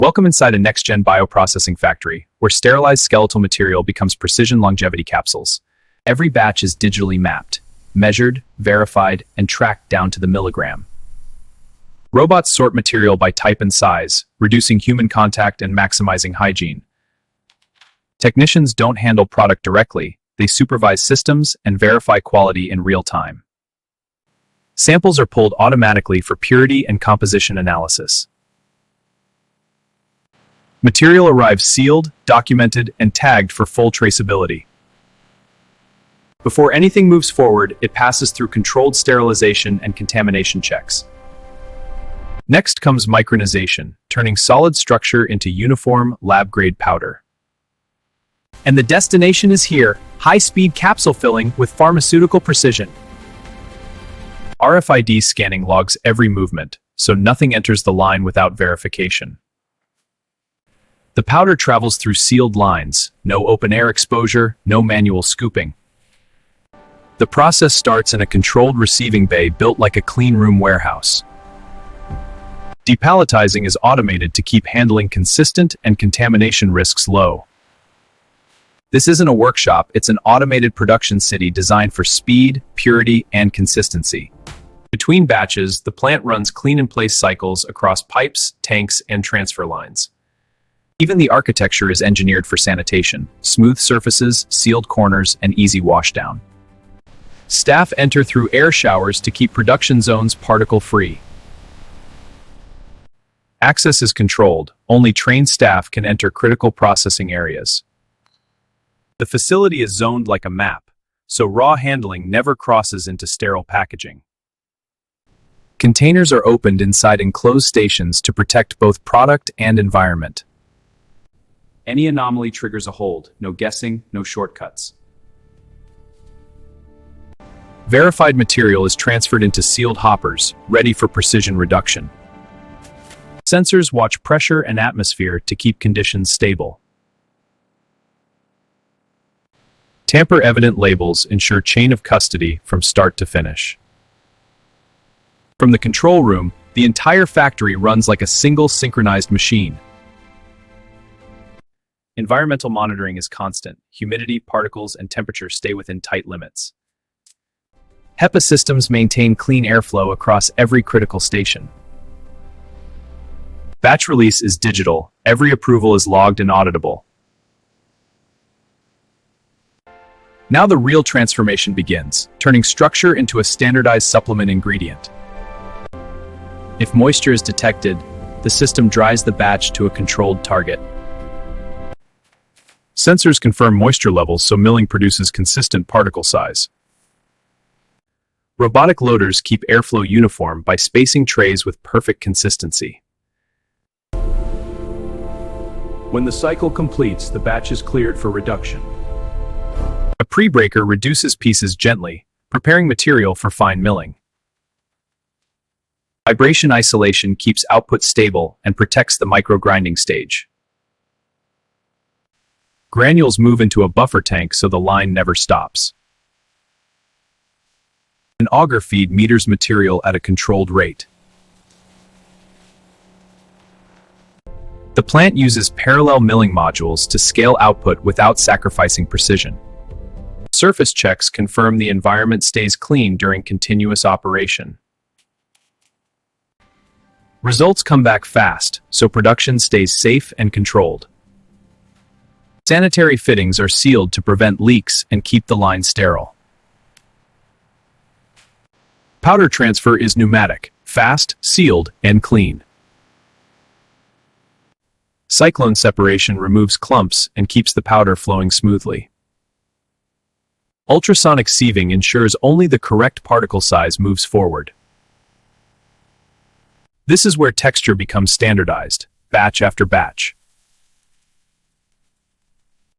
Welcome inside a next-gen bioprocessing factory, where sterilized skeletal material becomes precision longevity capsules. Every batch is digitally mapped, measured, verified, and tracked down to the milligram. Robots sort material by type and size, reducing human contact and maximizing hygiene. Technicians don't handle product directly, they supervise systems and verify quality in real time. Samples are pulled automatically for purity and composition analysis. Material arrives sealed, documented, and tagged for full traceability. Before anything moves forward, it passes through controlled sterilization and contamination checks. Next comes micronization, turning solid structure into uniform, lab-grade powder. And the destination is here, high-speed capsule filling with pharmaceutical precision. RFID scanning logs every movement, so nothing enters the line without verification. The powder travels through sealed lines, no open-air exposure, no manual scooping. The process starts in a controlled receiving bay built like a clean room warehouse. Depalletizing is automated to keep handling consistent and contamination risks low. This isn't a workshop, it's an automated production city designed for speed, purity, and consistency. Between batches, the plant runs clean-in-place cycles across pipes, tanks, and transfer lines. Even the architecture is engineered for sanitation, smooth surfaces, sealed corners, and easy washdown. Staff enter through air showers to keep production zones particle-free. Access is controlled, only trained staff can enter critical processing areas. The facility is zoned like a map, so raw handling never crosses into sterile packaging. Containers are opened inside enclosed stations to protect both product and environment. Any anomaly triggers a hold, no guessing, no shortcuts. Verified material is transferred into sealed hoppers, ready for precision reduction. Sensors watch pressure and atmosphere to keep conditions stable. Tamper-evident labels ensure chain of custody from start to finish. From the control room, the entire factory runs like a single synchronized machine. Environmental monitoring is constant. Humidity, particles, and temperature stay within tight limits. HEPA systems maintain clean airflow across every critical station. Batch release is digital. Every approval is logged and auditable. Now the real transformation begins, turning structure into a standardized supplement ingredient. If moisture is detected, the system dries the batch to a controlled target. Sensors confirm moisture levels so milling produces consistent particle size. Robotic loaders keep airflow uniform by spacing trays with perfect consistency. When the cycle completes, the batch is cleared for reduction. A pre-breaker reduces pieces gently, preparing material for fine milling. Vibration isolation keeps output stable and protects the micro-grinding stage. Granules move into a buffer tank so the line never stops. An auger feed meters material at a controlled rate. The plant uses parallel milling modules to scale output without sacrificing precision. Surface checks confirm the environment stays clean during continuous operation. Results come back fast, so production stays safe and controlled. Sanitary fittings are sealed to prevent leaks and keep the line sterile. Powder transfer is pneumatic, fast, sealed, and clean. Cyclone separation removes clumps and keeps the powder flowing smoothly. Ultrasonic sieving ensures only the correct particle size moves forward. This is where texture becomes standardized, batch after batch.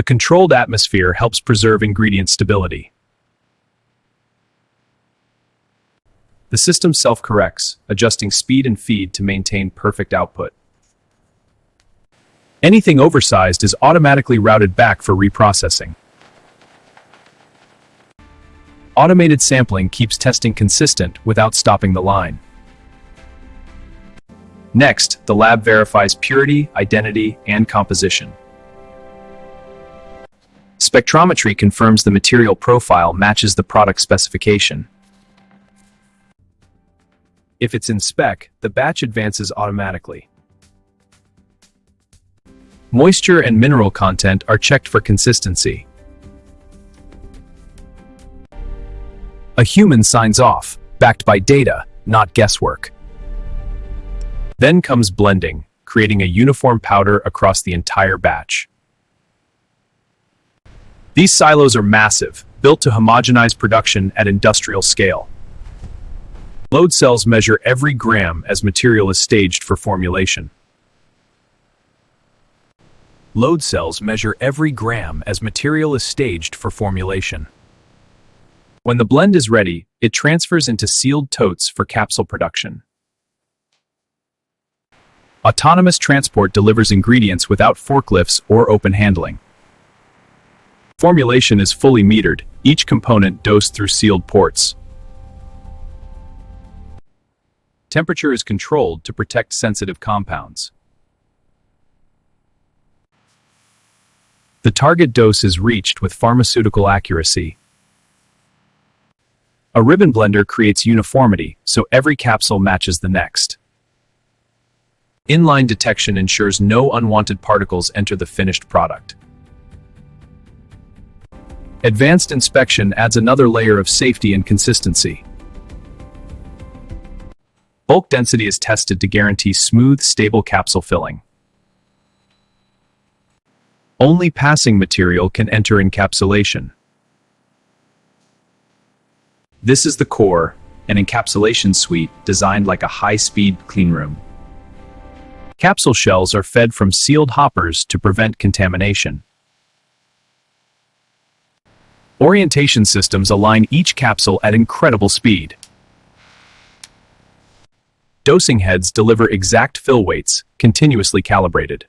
A controlled atmosphere helps preserve ingredient stability. The system self-corrects, adjusting speed and feed to maintain perfect output. Anything oversized is automatically routed back for reprocessing. Automated sampling keeps testing consistent without stopping the line. Next, the lab verifies purity, identity, and composition. Spectrometry confirms the material profile matches the product specification. If it's in spec, the batch advances automatically. Moisture and mineral content are checked for consistency. A human signs off, backed by data, not guesswork. Then comes blending, creating a uniform powder across the entire batch. These silos are massive, built to homogenize production at industrial scale. Load cells measure every gram as material is staged for formulation. Load cells measure every gram as material is staged for formulation. When the blend is ready, it transfers into sealed totes for capsule production. Autonomous transport delivers ingredients without forklifts or open handling. Formulation is fully metered, each component dosed through sealed ports. Temperature is controlled to protect sensitive compounds. The target dose is reached with pharmaceutical accuracy. A ribbon blender creates uniformity, so every capsule matches the next. Inline detection ensures no unwanted particles enter the finished product. Advanced inspection adds another layer of safety and consistency. Bulk density is tested to guarantee smooth, stable capsule filling. Only passing material can enter encapsulation. This is the core, an encapsulation suite designed like a high-speed cleanroom. Capsule shells are fed from sealed hoppers to prevent contamination. Orientation systems align each capsule at incredible speed. Dosing heads deliver exact fill weights, continuously calibrated.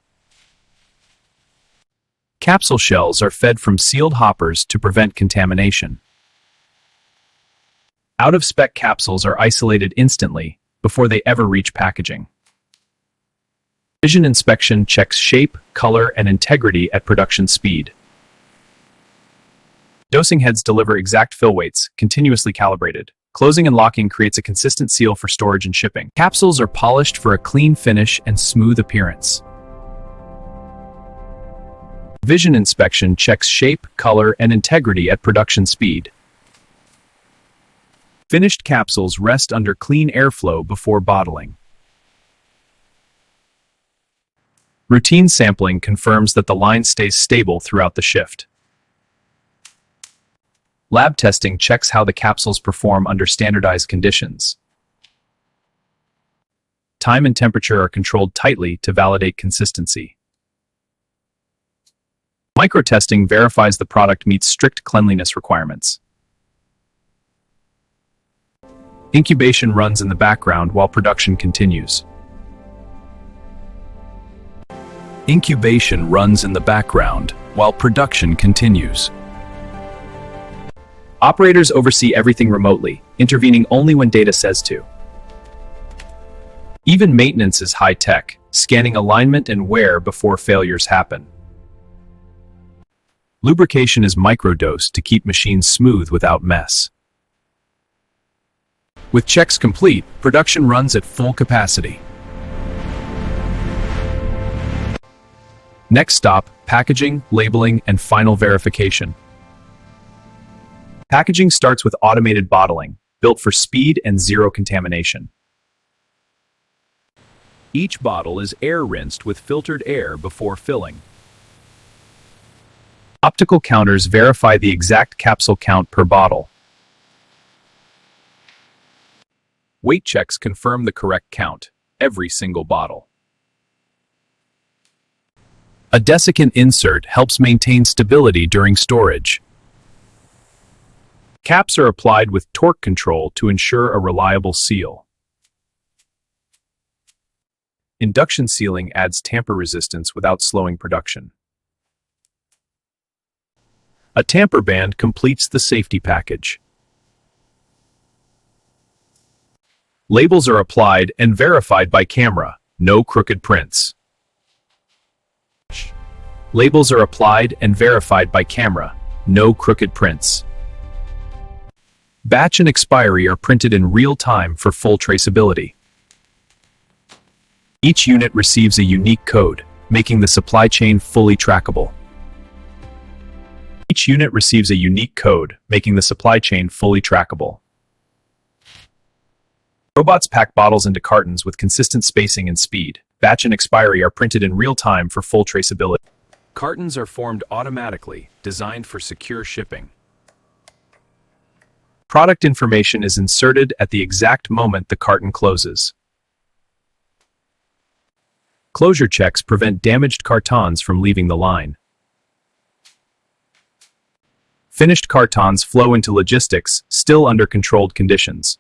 Capsule shells are fed from sealed hoppers to prevent contamination. Out-of-spec capsules are isolated instantly before they ever reach packaging. Vision inspection checks shape, color, and integrity at production speed. Dosing heads deliver exact fill weights, continuously calibrated. Closing and locking creates a consistent seal for storage and shipping. Capsules are polished for a clean finish and smooth appearance. Vision inspection checks shape, color, and integrity at production speed. Finished capsules rest under clean airflow before bottling. Routine sampling confirms that the line stays stable throughout the shift. Lab testing checks how the capsules perform under standardized conditions. Time and temperature are controlled tightly to validate consistency. Microtesting verifies the product meets strict cleanliness requirements. Incubation runs in the background while production continues. Incubation runs in the background while production continues. Operators oversee everything remotely, intervening only when data says to. Even maintenance is high-tech, scanning alignment and wear before failures happen. Lubrication is microdosed to keep machines smooth without mess. With checks complete, production runs at full capacity. Next stop, packaging, labeling, and final verification. Packaging starts with automated bottling, built for speed and zero contamination. Each bottle is air rinsed with filtered air before filling. Optical counters verify the exact capsule count per bottle. Weight checks confirm the correct count, every single bottle. A desiccant insert helps maintain stability during storage. Caps are applied with torque control to ensure a reliable seal. Induction sealing adds tamper resistance without slowing production. A tamper band completes the safety package. Labels are applied and verified by camera, no crooked prints. Labels are applied and verified by camera, no crooked prints. Batch and expiry are printed in real time for full traceability. Each unit receives a unique code, making the supply chain fully trackable. Each unit receives a unique code, making the supply chain fully trackable. Robots pack bottles into cartons with consistent spacing and speed. Batch and expiry are printed in real time for full traceability. Cartons are formed automatically, designed for secure shipping. Product information is inserted at the exact moment the carton closes. Closure checks prevent damaged cartons from leaving the line. Finished cartons flow into logistics, still under controlled conditions.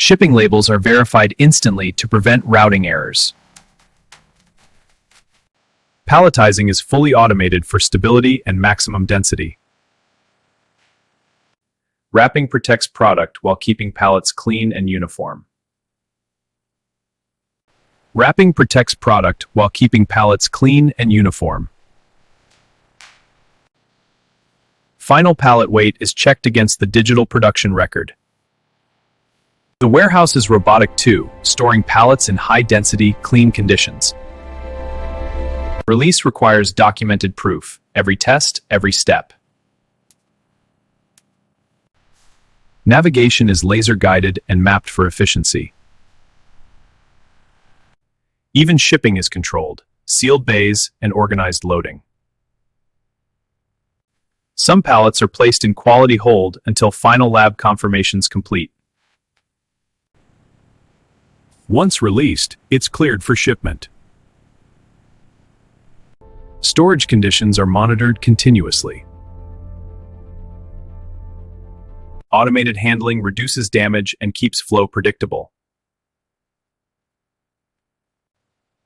Shipping labels are verified instantly to prevent routing errors. Palletizing is fully automated for stability and maximum density. Wrapping protects product while keeping pallets clean and uniform. Wrapping protects product while keeping pallets clean and uniform. Final pallet weight is checked against the digital production record. The warehouse is robotic too, storing pallets in high-density, clean conditions. Release requires documented proof, every test, every step. Navigation is laser-guided and mapped for efficiency. Even shipping is controlled, sealed bays, and organized loading. Some pallets are placed in quality hold until final lab confirmations complete. Once released, it's cleared for shipment. Storage conditions are monitored continuously. Automated handling reduces damage and keeps flow predictable.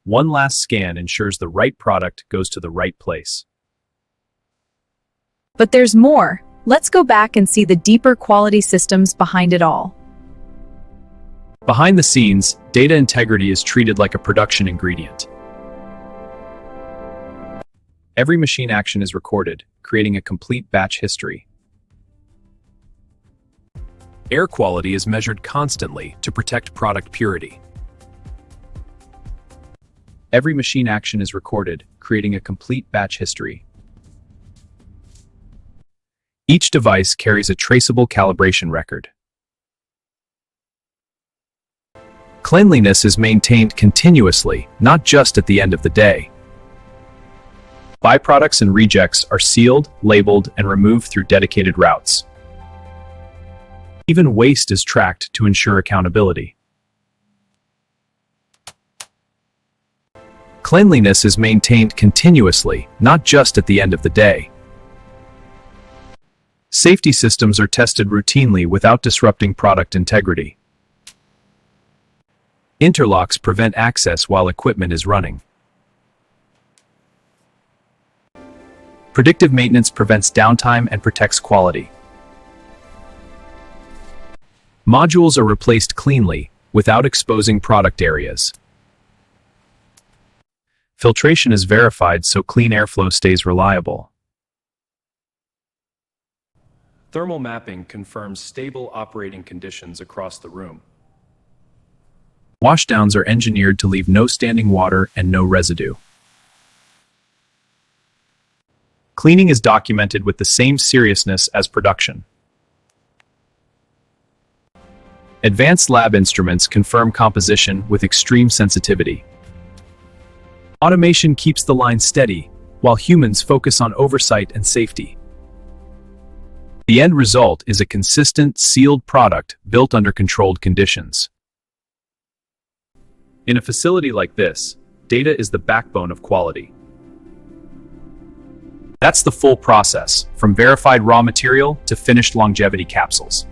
One last scan ensures the right product goes to the right place. But there's more. Let's go back and see the deeper quality systems behind it all. Behind the scenes, data integrity is treated like a production ingredient. Every machine action is recorded, creating a complete batch history. Air quality is measured constantly to protect product purity. Every machine action is recorded, creating a complete batch history. Each device carries a traceable calibration record. Cleanliness is maintained continuously, not just at the end of the day. Byproducts and rejects are sealed, labeled, and removed through dedicated routes. Even waste is tracked to ensure accountability. Cleanliness is maintained continuously, not just at the end of the day. Safety systems are tested routinely without disrupting product integrity. Interlocks prevent access while equipment is running. Predictive maintenance prevents downtime and protects quality. Modules are replaced cleanly, without exposing product areas. Filtration is verified so clean airflow stays reliable. Thermal mapping confirms stable operating conditions across the room. Washdowns are engineered to leave no standing water and no residue. Cleaning is documented with the same seriousness as production. Advanced lab instruments confirm composition with extreme sensitivity. Automation keeps the line steady, while humans focus on oversight and safety. The end result is a consistent, sealed product built under controlled conditions. In a facility like this, data is the backbone of quality. That's the full process, from verified raw material to finished longevity capsules.